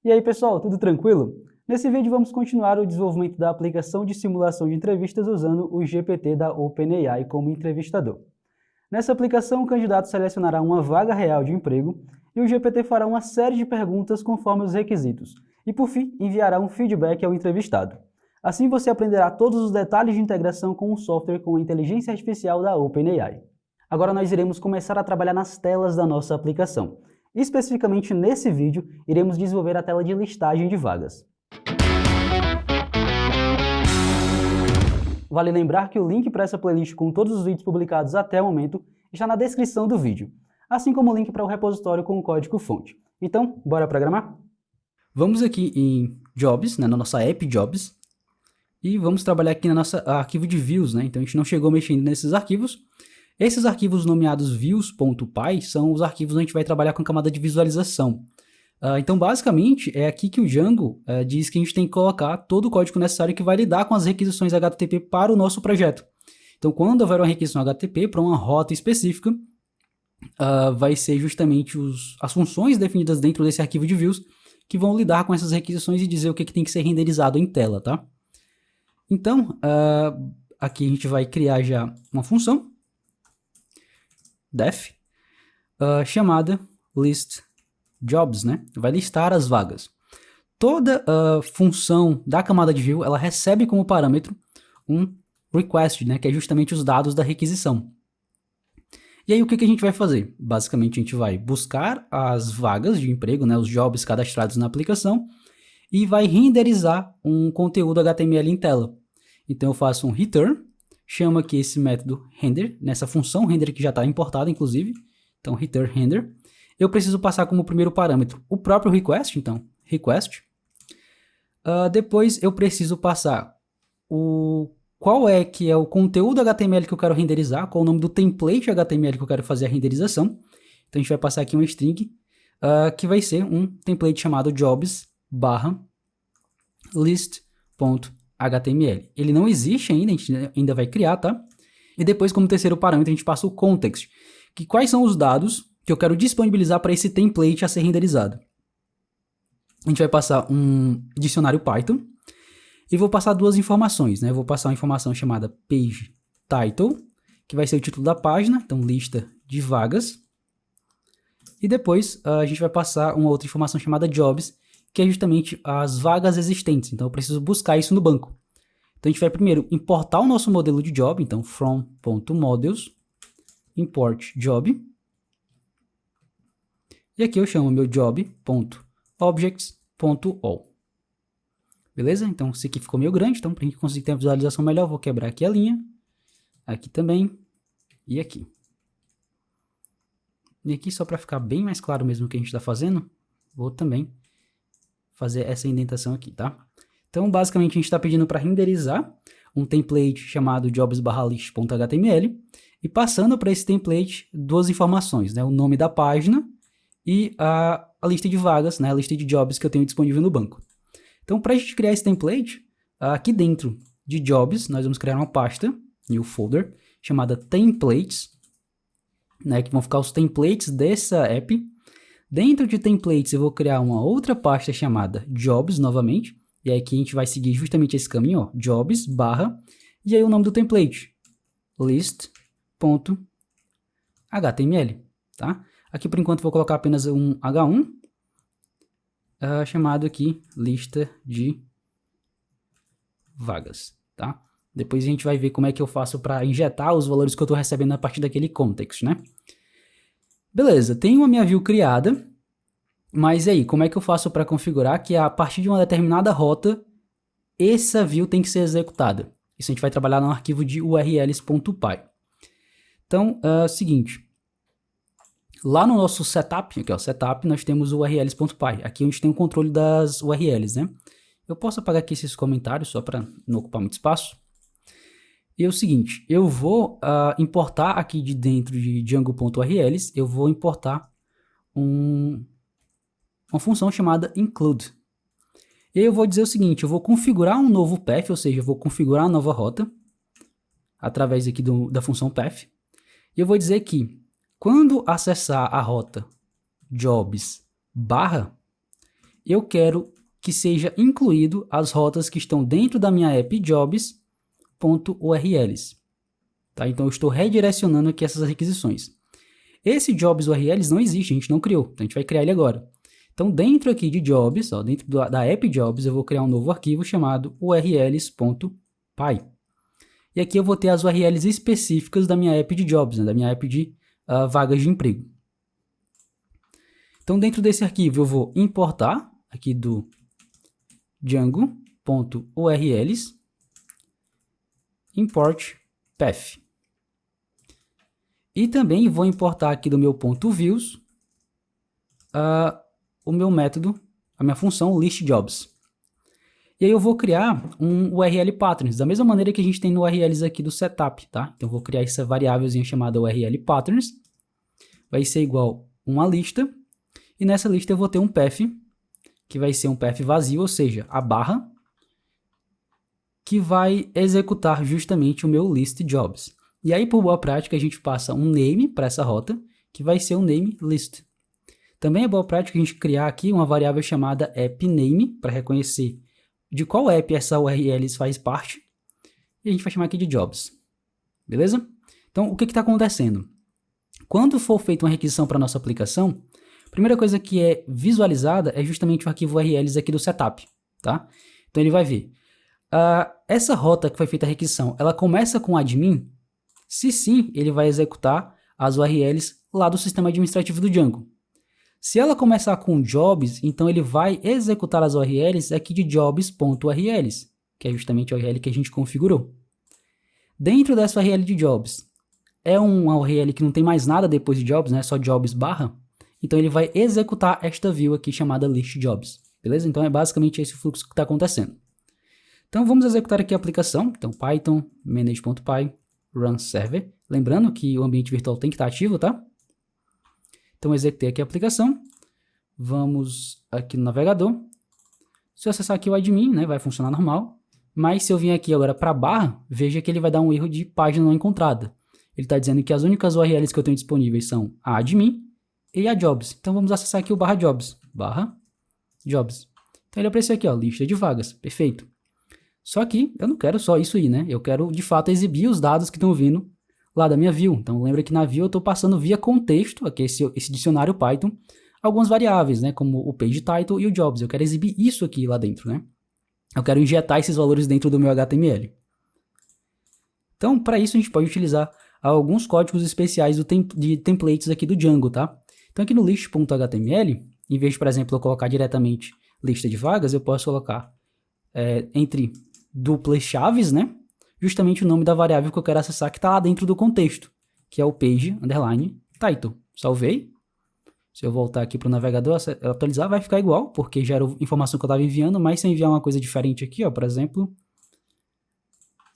E aí pessoal, tudo tranquilo? Nesse vídeo vamos continuar o desenvolvimento da aplicação de simulação de entrevistas usando o GPT da OpenAI como entrevistador. Nessa aplicação, o candidato selecionará uma vaga real de emprego e o GPT fará uma série de perguntas conforme os requisitos e, por fim, enviará um feedback ao entrevistado. Assim você aprenderá todos os detalhes de integração com o software com a inteligência artificial da OpenAI. Agora nós iremos começar a trabalhar nas telas da nossa aplicação. Especificamente nesse vídeo, iremos desenvolver a tela de listagem de vagas. Vale lembrar que o link para essa playlist com todos os vídeos publicados até o momento está na descrição do vídeo, assim como o link para o repositório com o código-fonte. Então, bora programar? Vamos aqui em Jobs, na nossa app Jobs, e vamos trabalhar aqui na nossa arquivo de views, Então a gente não chegou mexendo nesses arquivos. Esses arquivos nomeados views.py são os arquivos onde a gente vai trabalhar com a camada de visualização. Então, basicamente, é aqui que o Django diz que a gente tem que colocar todo o código necessário que vai lidar com as requisições HTTP para o nosso projeto. Então, quando houver uma requisição HTTP para uma rota específica, vai ser justamente as funções definidas dentro desse arquivo de views que vão lidar com essas requisições e dizer o que tem que ser renderizado em tela, tá? Então, aqui a gente vai criar já uma função, def, chamada listJobs, Vai listar as vagas. Toda função da camada de view, ela recebe como parâmetro um request, que é justamente os dados da requisição. E aí o que a gente vai fazer? Basicamente a gente vai buscar as vagas de emprego, os jobs cadastrados na aplicação, e vai renderizar um conteúdo HTML em tela. Então eu faço um return, chamo aqui esse método render, nessa função render que já está importada, inclusive. Então return render. Eu preciso passar como primeiro parâmetro o próprio request, então request. Depois eu preciso passar qual é o conteúdo HTML que eu quero renderizar, qual é o nome do template HTML que eu quero fazer a renderização. Então a gente vai passar aqui uma string que vai ser um template chamado jobs/list.html. Ele não existe ainda, a gente ainda vai criar, tá? E depois, como terceiro parâmetro, a gente passa o context, que quais são os dados que eu quero disponibilizar para esse template a ser renderizado. A gente vai passar um dicionário Python e vou passar duas informações, Eu vou passar uma informação chamada page title, que vai ser o título da página, então lista de vagas. E depois a gente vai passar uma outra informação chamada jobs, que é justamente as vagas existentes. Então eu preciso buscar isso no banco. Então a gente vai primeiro importar o nosso modelo de job, então from.models import job. E aqui eu chamo meu job.objects.all. Beleza? Então esse aqui ficou meio grande, então para a gente conseguir ter uma visualização melhor, eu vou quebrar aqui a linha. Aqui também. E aqui. E aqui, só para ficar bem mais claro mesmo o que a gente está fazendo, vou também fazer essa indentação aqui, tá? Então, basicamente, a gente está pedindo para renderizar um template chamado jobs/list.html e passando para esse template duas informações, o nome da página e a lista de vagas, a lista de jobs que eu tenho disponível no banco. Então, para a gente criar esse template, aqui dentro de jobs, nós vamos criar uma pasta, new folder, chamada templates, que vão ficar os templates dessa app. Dentro de templates eu vou criar uma outra pasta chamada jobs novamente, e aí aqui a gente vai seguir justamente esse caminho, jobs, e aí o nome do template, list.html, tá? Aqui por enquanto vou colocar apenas um H1, chamado aqui lista de vagas, tá? Depois a gente vai ver como é que eu faço para injetar os valores que eu estou recebendo a partir daquele context, Beleza, tenho a minha view criada, mas e aí, como é que eu faço para configurar que a partir de uma determinada rota, essa view tem que ser executada? Isso a gente vai trabalhar no arquivo de urls.py. Então, é o seguinte, lá no nosso setup, aqui setup, nós temos o urls.py, aqui a gente tem o controle das URLs, Eu posso apagar aqui esses comentários só para não ocupar muito espaço. E é o seguinte, eu vou importar aqui de dentro de django.urls, eu vou importar uma função chamada include. E aí eu vou dizer o seguinte, eu vou configurar um novo path, ou seja, eu vou configurar uma nova rota, através aqui da função path. E eu vou dizer que quando acessar a rota jobs /, eu quero que seja incluído as rotas que estão dentro da minha app jobs.urls. Tá? Então eu estou redirecionando aqui essas requisições. Esse jobs URLs não existe, a gente não criou, então a gente vai criar ele agora. Então dentro aqui de jobs, ó, dentro da app jobs, eu vou criar um novo arquivo chamado urls.py. E aqui eu vou ter as URLs específicas da minha app de jobs, né, da minha app de vagas de emprego. Então dentro desse arquivo eu vou importar aqui do django.urls import path. E também vou importar aqui do meu ponto views o meu método, a minha função listJobs. E aí eu vou criar um URL patterns, da mesma maneira que a gente tem no URLs aqui do setup, tá? Então eu vou criar essa variávelzinha chamada URL patterns, vai ser igual uma lista, e nessa lista eu vou ter um path, que vai ser um path vazio, ou seja, a barra, que vai executar justamente o meu list jobs. E aí, por boa prática, a gente passa um name para essa rota, que vai ser um name list. Também é boa prática a gente criar aqui uma variável chamada appName, para reconhecer de qual app essa URL faz parte, e a gente vai chamar aqui de jobs. Beleza? Então, o que está acontecendo? Quando for feita uma requisição para a nossa aplicação, a primeira coisa que é visualizada é justamente o arquivo URLs aqui do setup. Tá? Então, ele vai ver. Essa rota que foi feita a requisição, ela começa com admin? Se sim, ele vai executar as URLs lá do sistema administrativo do Django. Se ela começar com jobs, então ele vai executar as URLs aqui de jobs.urls, que é justamente a URL que a gente configurou. Dentro dessa URL de jobs, é uma URL que não tem mais nada depois de jobs, né? Só jobs barra. Então ele vai executar esta view aqui chamada listJobs, beleza? Então é basicamente esse o fluxo que está acontecendo. Então vamos executar aqui a aplicação. Então python manage.py run server. Lembrando que o ambiente virtual tem que estar ativo, tá? Então, eu executei aqui a aplicação. Vamos aqui no navegador. Se eu acessar aqui o admin, né, vai funcionar normal. Mas se eu vir aqui agora para a barra, veja que ele vai dar um erro de página não encontrada. Ele está dizendo que as únicas URLs que eu tenho disponíveis são a admin e a jobs. Então, vamos acessar aqui o barra jobs. Barra jobs. Então, ele apareceu aqui, ó, lista de vagas. Perfeito. Só que eu não quero só isso aí, né? Eu quero, de fato, exibir os dados que estão vindo lá da minha view. Então, lembra que na view eu estou passando via contexto, aqui esse dicionário Python, algumas variáveis, né? Como o page title e o jobs. Eu quero exibir isso aqui lá dentro, né? Eu quero injetar esses valores dentro do meu HTML. Então, para isso, a gente pode utilizar alguns códigos especiais de templates aqui do Django, tá? Então, aqui no list.html, em vez de, por exemplo, eu colocar diretamente lista de vagas, eu posso colocar entre duplas chaves, né? Justamente o nome da variável que eu quero acessar, que está lá dentro do contexto, que é o page underline title. Salvei. Se eu voltar aqui para o navegador, atualizar, vai ficar igual, porque já era a informação que eu estava enviando, mas se eu enviar uma coisa diferente aqui, ó, por exemplo,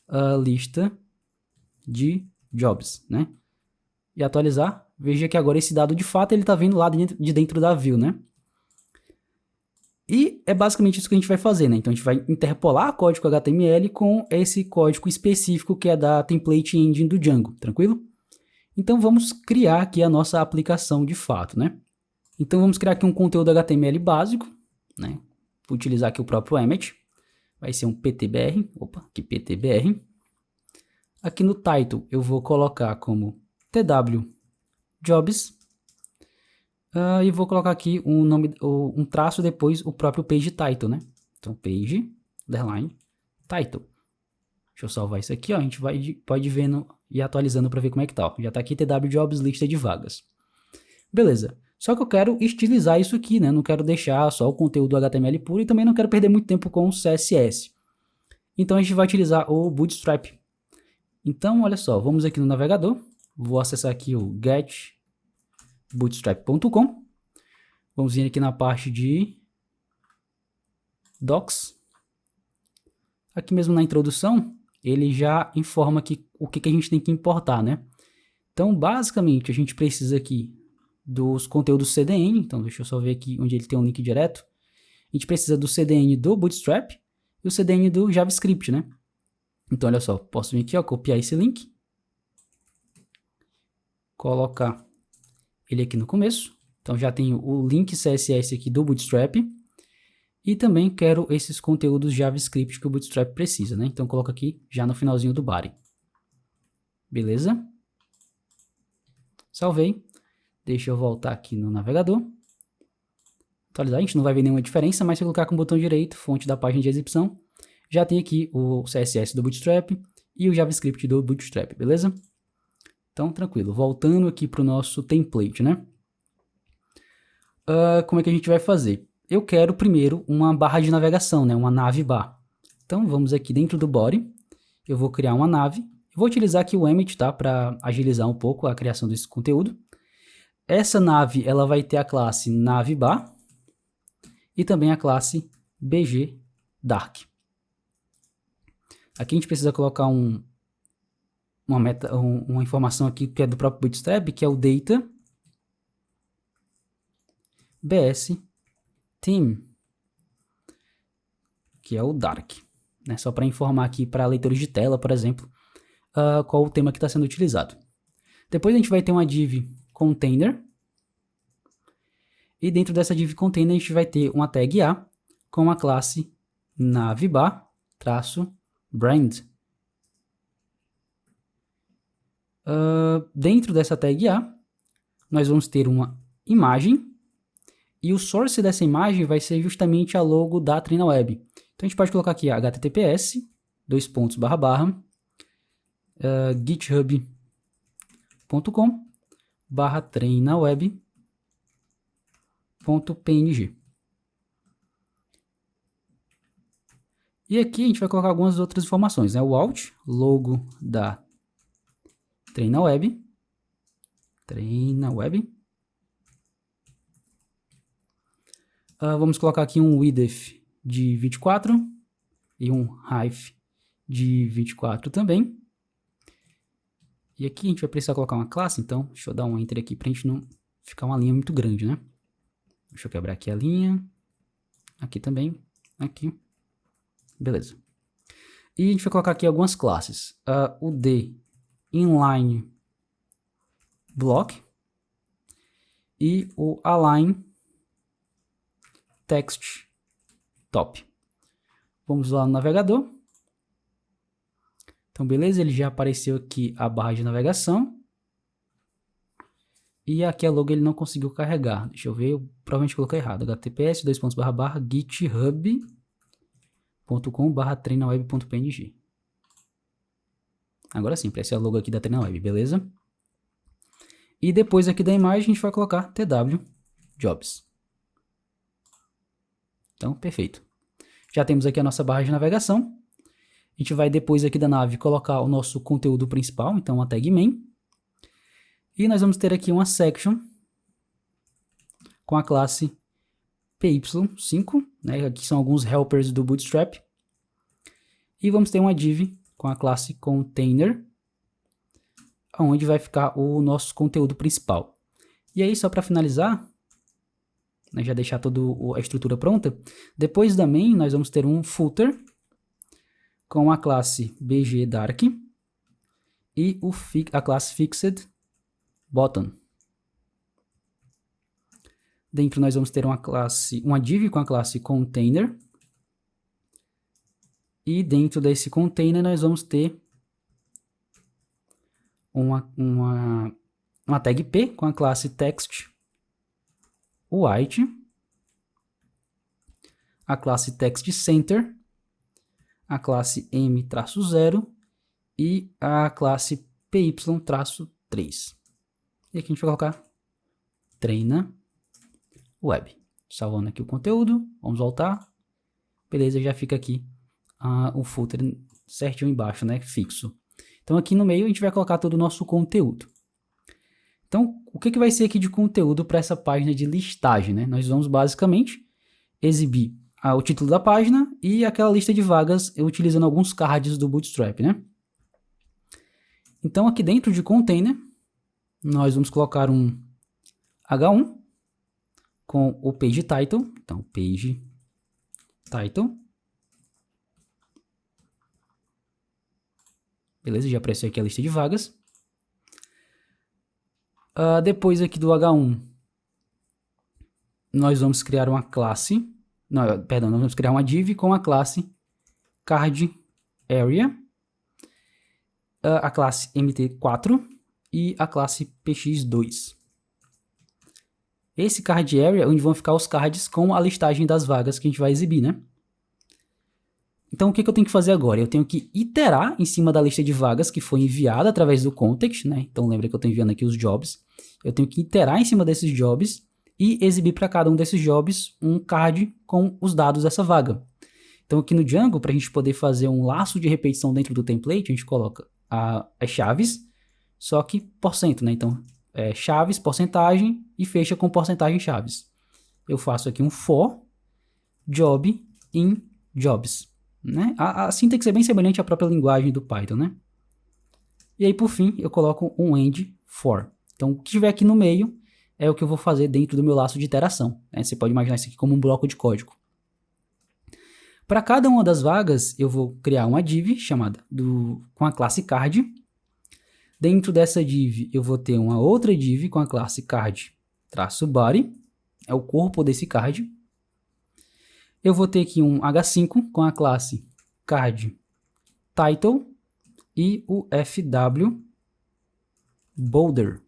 a lista de jobs, né? E atualizar, veja que agora esse dado de fato ele está vindo lá de dentro da view, né? E é basicamente isso que a gente vai fazer, né? Então a gente vai interpolar código HTML com esse código específico que é da template engine do Django, tranquilo? Então vamos criar aqui a nossa aplicação de fato, né? Então vamos criar aqui um conteúdo HTML básico, né? Vou utilizar aqui o próprio Emmet, vai ser um ptbr, opa, aqui ptbr. Aqui no title eu vou colocar como twjobs. E vou colocar aqui um traço depois o próprio page title, né? Então, page, underline, title. Deixa eu salvar isso aqui, ó. A gente pode ir vendo e atualizando para ver como é que tá. Ó. Já tá aqui twjobs, lista de vagas. Beleza. Só que eu quero estilizar isso aqui, né? Não quero deixar só o conteúdo HTML puro e também não quero perder muito tempo com o CSS. Então, a gente vai utilizar o Bootstrap. Então, olha só. Vamos aqui no navegador. Vou acessar aqui o getbootstrap.com. Vamos vir aqui na parte de docs. Aqui mesmo na introdução, ele já informa aqui o que a gente tem que importar, né? Então, basicamente, a gente precisa aqui dos conteúdos CDN. Então, deixa eu só ver aqui onde ele tem um link direto. A gente precisa do CDN do Bootstrap e o CDN do JavaScript, né? Então, olha só, posso vir aqui, ó, copiar esse link, colocar ele aqui no começo. Então, já tenho o link CSS aqui do Bootstrap. E também quero esses conteúdos JavaScript que o Bootstrap precisa, né? Então coloco aqui já no finalzinho do body. Beleza? Salvei. Deixa eu voltar aqui no navegador. Atualizar, a gente não vai ver nenhuma diferença, mas se eu clicar com o botão direito, fonte da página de exibição, já tem aqui o CSS do Bootstrap e o JavaScript do Bootstrap, beleza? Então, tranquilo. Voltando aqui para o nosso template, né? Como é que a gente vai fazer? Eu quero primeiro uma barra de navegação, né? Uma navbar. Então, vamos aqui dentro do body. Eu vou criar uma nave. Eu vou utilizar aqui o Emmet, tá? Para agilizar um pouco a criação desse conteúdo. Essa nave, ela vai ter a classe navbar e também a classe bgdark. Aqui a gente precisa colocar uma informação aqui que é do próprio Bootstrap, que é o data bs theme, que é o dark, né? Só para informar aqui para leitores de tela, por exemplo, qual o tema que está sendo utilizado. Depois a gente vai ter uma div container, e dentro dessa div container a gente vai ter uma tag A com a classe navbar-brand. Dentro dessa tag A, nós vamos ter uma imagem, e o source dessa imagem vai ser justamente a logo da TreinaWeb. Então a gente pode colocar aqui https://github.com/treinaweb.png. E aqui a gente vai colocar algumas outras informações, né? O alt, logo da TreinaWeb. Vamos colocar aqui um width de 24 e um height de 24 também. E aqui a gente vai precisar colocar uma classe, então deixa eu dar um enter aqui para a gente não ficar uma linha muito grande, né? Deixa eu quebrar aqui a linha. Aqui também. Aqui. Beleza. E a gente vai colocar aqui algumas classes. O D inline block e o align text top. Vamos lá no navegador. Então, beleza, ele já apareceu aqui a barra de navegação. E aqui a logo ele não conseguiu carregar. Deixa eu ver, eu provavelmente coloquei errado. https://github.com/treinaweb.png. Agora sim, aparece a logo aqui da TreinaWeb, beleza? E depois aqui da imagem a gente vai colocar tw jobs. Então, perfeito. Já temos aqui a nossa barra de navegação. A gente vai depois aqui da nave colocar o nosso conteúdo principal, então a tag main. E nós vamos ter aqui uma section com a classe py5, né? Aqui são alguns helpers do Bootstrap. E vamos ter uma div com a classe container, onde vai ficar o nosso conteúdo principal. E aí, só para finalizar, né, já deixar toda a estrutura pronta, depois da main nós vamos ter um footer com a classe bgdark e a classe fixed button. Dentro nós vamos ter uma div com a classe container, e dentro desse container nós vamos ter uma tag p com a classe text white, a classe text center, a classe m-0 e a classe py-3. E aqui a gente vai colocar treina web. Salvando aqui o conteúdo, vamos voltar. Beleza, já fica aqui o footer certinho embaixo, né, fixo. Então aqui no meio a gente vai colocar todo o nosso conteúdo. Então, o que vai ser aqui de conteúdo para essa página de listagem, né? Nós vamos basicamente exibir o título da página e aquela lista de vagas utilizando alguns cards do Bootstrap, né? Então aqui dentro de container, nós vamos colocar um H1 com o page title, então page title. Beleza, já apareceu aqui a lista de vagas. Depois aqui do H1, nós vamos criar uma classe Não, perdão, nós vamos criar uma div com a classe card area, a classe mt4 e a classe px2. Esse card area é onde vão ficar os cards com a listagem das vagas que a gente vai exibir, né? Então, o que eu tenho que fazer agora? Eu tenho que iterar em cima da lista de vagas que foi enviada através do context, né? Então, lembra que eu estou enviando aqui os jobs. Eu tenho que iterar em cima desses jobs e exibir para cada um desses jobs um card com os dados dessa vaga. Então, aqui no Django, para a gente poder fazer um laço de repetição dentro do template, a gente coloca as chaves, só que %, né? Então, chaves, porcentagem e fecha com porcentagem chaves. Eu faço aqui um for job in jobs. Né? A sintaxe é bem semelhante à própria linguagem do Python, né? E aí, por fim, eu coloco um end for. Então, o que tiver aqui no meio é o que eu vou fazer dentro do meu laço de iteração. Né? Você pode imaginar isso aqui como um bloco de código. Para cada uma das vagas, eu vou criar uma div chamada com a classe card. Dentro dessa div, eu vou ter uma outra div com a classe card-body. É o corpo desse card. Eu vou ter aqui um H5 com a classe card-title e o fw boulder.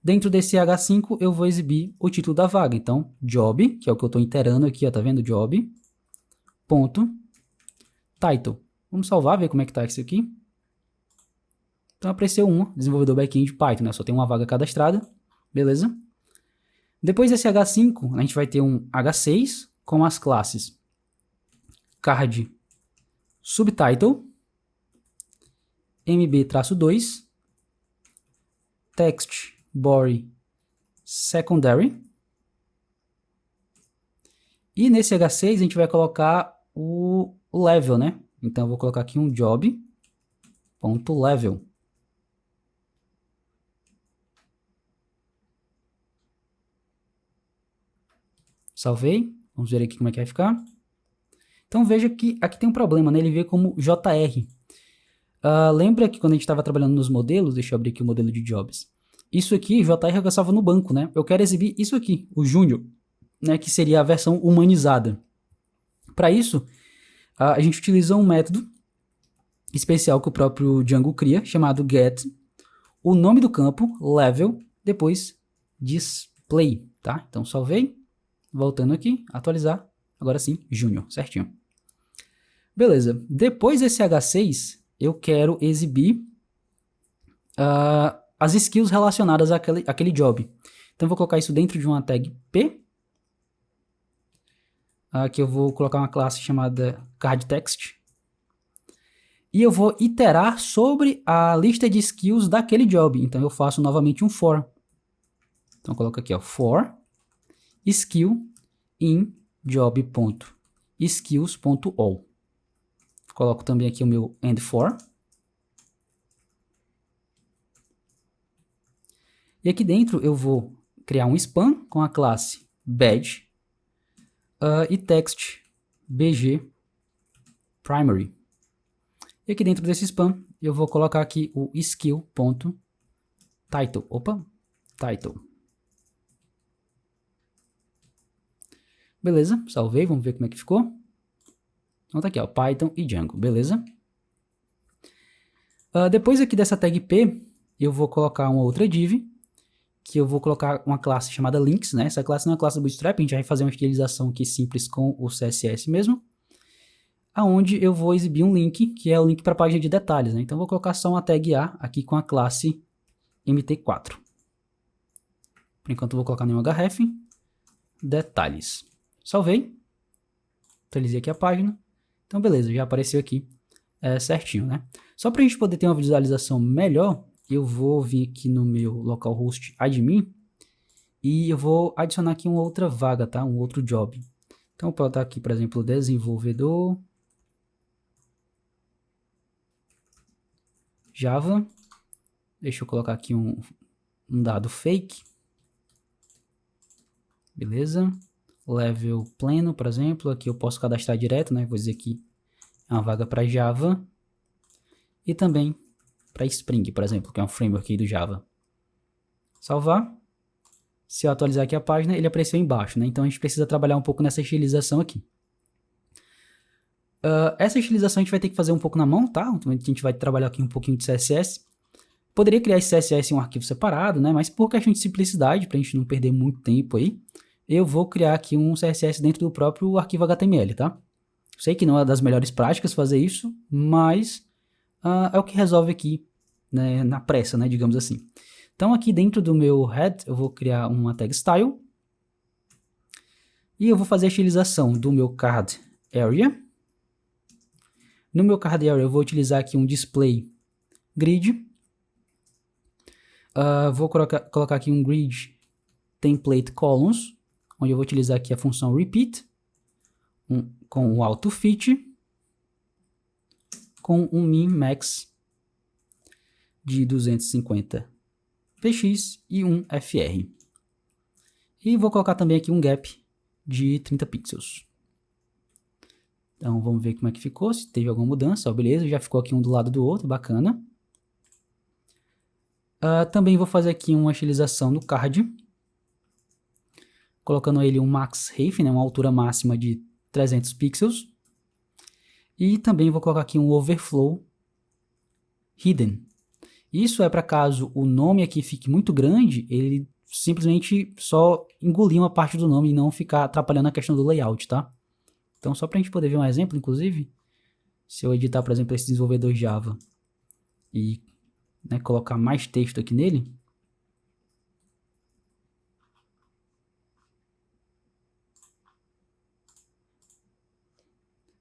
Dentro desse H5 eu vou exibir o título da vaga. Então, job, que é o que eu estou iterando aqui, ó, tá vendo? Job, ponto, title. Vamos salvar, ver como é que tá isso aqui. Então apareceu desenvolvedor back-end Python, né? Só tem uma vaga cadastrada, beleza? Depois desse H5, a gente vai ter um H6 com as classes card subtitle, mb-2, text body secondary. E nesse H6 a gente vai colocar o level, né? Então eu vou colocar aqui um job.level. Salvei. Vamos ver aqui como é que vai ficar. Então veja que aqui tem um problema, né? Ele veio como JR. Lembra que quando a gente estava trabalhando nos modelos, deixa eu abrir aqui o modelo de jobs. Isso aqui, JR alcançava no banco, né? Eu quero exibir isso aqui, o Júnior, né? Que seria a versão humanizada. Para isso, a gente utiliza um método especial que o próprio Django cria, chamado get, o nome do campo, level, depois display, tá? Então salvei. Voltando aqui, atualizar, agora sim, Júnior, certinho. Beleza, depois desse H6, eu quero exibir as skills relacionadas àquele job. Então, eu vou colocar isso dentro de uma tag P. Aqui eu vou colocar uma classe chamada cardText. E eu vou iterar sobre a lista de skills daquele job. Então, eu faço novamente um for. Então, eu coloco aqui, ó, for skill in job.skills.all. Coloco também aqui o meu end for. E aqui dentro eu vou criar um span com a classe badge e text bg primary. E aqui dentro desse span eu vou colocar aqui o skill.title. Title. Beleza, salvei, vamos ver como é que ficou. Então tá aqui, ó, Python e Django, beleza? Depois aqui dessa tag P, eu vou colocar uma outra div, que eu vou colocar uma classe chamada links, né? Essa classe não é uma classe do Bootstrap, a gente vai fazer uma utilização aqui simples com o CSS mesmo, aonde eu vou exibir um link, que é o link para a página de detalhes, né? Então eu vou colocar só uma tag A aqui com a classe mt4. Por enquanto eu vou colocar nenhum href, detalhes. Salvei, atualizei aqui a página, então beleza, já apareceu aqui certinho, né? Só para a gente poder ter uma visualização melhor, eu vou vir aqui no meu localhost admin e eu vou adicionar aqui uma outra vaga, tá? Um outro job. Então eu posso botar aqui, por exemplo, desenvolvedor Java. Deixa eu colocar aqui um dado fake. Beleza? Level pleno, por exemplo, aqui eu posso cadastrar direto, né? Vou dizer que é uma vaga para Java e também para Spring, por exemplo, que é um framework aí do Java. Salvar, Se eu atualizar aqui a página, ele apareceu embaixo, né? Então a gente precisa trabalhar um pouco nessa estilização aqui. Essa estilização a gente vai ter que fazer um pouco na mão, tá? Então a gente vai trabalhar aqui um pouquinho de CSS. Poderia criar esse CSS em um arquivo separado, né? Mas por questão de simplicidade, para a gente não perder muito tempo aí, eu vou criar aqui um CSS dentro do próprio arquivo HTML, tá? Sei que não é das melhores práticas fazer isso, mas é o que resolve aqui, né, na pressa, né, digamos assim. Então aqui dentro do meu head eu vou criar uma tag style e eu vou fazer a estilização do meu card area. No meu card area eu vou utilizar aqui um display grid. Vou colocar aqui um grid template columns, onde eu vou utilizar aqui a função repeat com o autofit, com um min max de 250 px e um fr. E vou colocar também aqui um gap de 30 pixels. Então vamos ver como é que ficou, se teve alguma mudança. Beleza, já ficou aqui um do lado do outro, bacana. Também vou fazer aqui uma estilização do card, colocando ele um max height, né, uma altura máxima de 300 pixels. E também vou colocar aqui um overflow hidden. Isso é para caso o nome aqui fique muito grande, ele simplesmente só engolir uma parte do nome e não ficar atrapalhando a questão do layout, tá? Então só para a gente poder ver um exemplo, inclusive, se eu editar, por exemplo, esse desenvolvedor Java e, né, colocar mais texto aqui nele,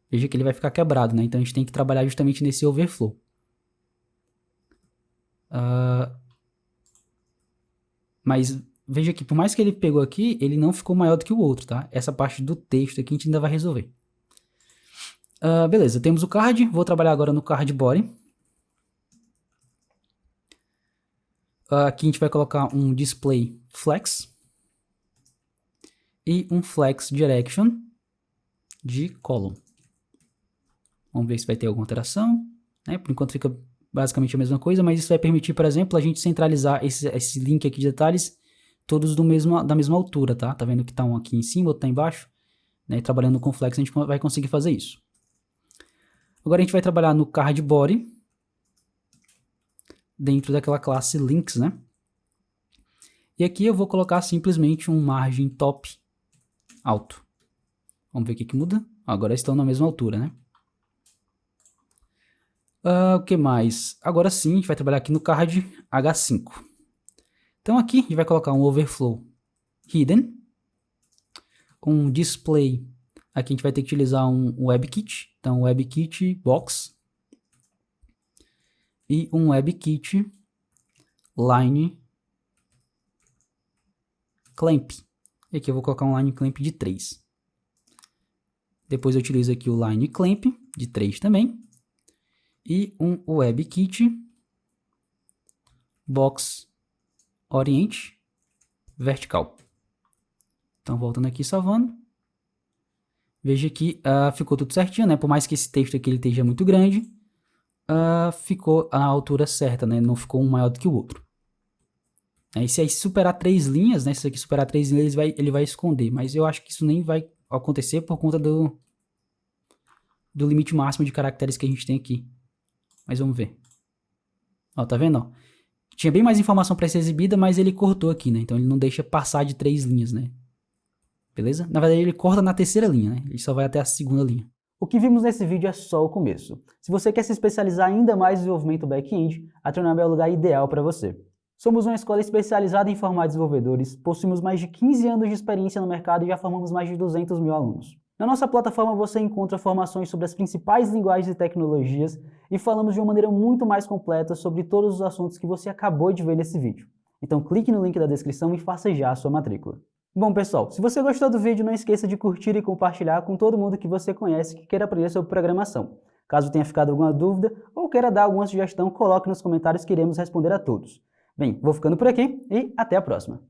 veja que ele vai ficar quebrado, né? Então a gente tem que trabalhar justamente nesse overflow. Mas veja que por mais que ele pegou aqui, ele não ficou maior do que o outro, tá? Essa parte do texto aqui a gente ainda vai resolver. Beleza, temos o card. Vou trabalhar agora no card body. Aqui a gente vai colocar um display flex e um flex direction de column. Vamos ver se vai ter alguma alteração, né? Por enquanto fica basicamente a mesma coisa, mas isso vai permitir, por exemplo, a gente centralizar esse link aqui de detalhes todos da mesma altura, tá? Tá vendo que tá um aqui em cima, outro tá embaixo, né? E trabalhando com flex a gente vai conseguir fazer isso. Agora a gente vai trabalhar no card body, dentro daquela classe links, né? E aqui eu vou colocar simplesmente um margem top alto. Vamos ver o que muda. Agora estão na mesma altura, né? O que mais? Agora sim, a gente vai trabalhar aqui no card H5. Então aqui a gente vai colocar um overflow hidden, um display. Aqui a gente vai ter que utilizar um WebKit, então WebKit box e um WebKit line clamp. E aqui eu vou colocar um line clamp de 3. Depois eu utilizo aqui o line clamp de 3 também. E um WebKit box orient vertical. Então voltando aqui, salvando. Veja que ficou tudo certinho, né? Por mais que esse texto aqui ele esteja muito grande, ficou a altura certa, né? Não ficou um maior do que o outro. E se aí superar 3 linhas, né? Se isso aqui superar 3 linhas, ele vai esconder. Mas eu acho que isso nem vai acontecer por conta do limite máximo de caracteres que a gente tem aqui. Mas vamos ver. Ó, tá vendo? Ó? Tinha bem mais informação para ser exibida, mas ele cortou aqui, né? Então ele não deixa passar de 3 linhas, né? Beleza? Na verdade ele corta na terceira linha, né? Ele só vai até a segunda linha. O que vimos nesse vídeo é só o começo. Se você quer se especializar ainda mais em desenvolvimento back-end, a Tronab é o lugar ideal para você. Somos uma escola especializada em formar desenvolvedores, possuímos mais de 15 anos de experiência no mercado e já formamos mais de 200 mil alunos. Na nossa plataforma você encontra formações sobre as principais linguagens e tecnologias e falamos de uma maneira muito mais completa sobre todos os assuntos que você acabou de ver nesse vídeo. Então clique no link da descrição e faça já a sua matrícula. Bom pessoal, se você gostou do vídeo, não esqueça de curtir e compartilhar com todo mundo que você conhece que queira aprender sobre programação. Caso tenha ficado alguma dúvida ou queira dar alguma sugestão, coloque nos comentários que iremos responder a todos. Bem, vou ficando por aqui e até a próxima.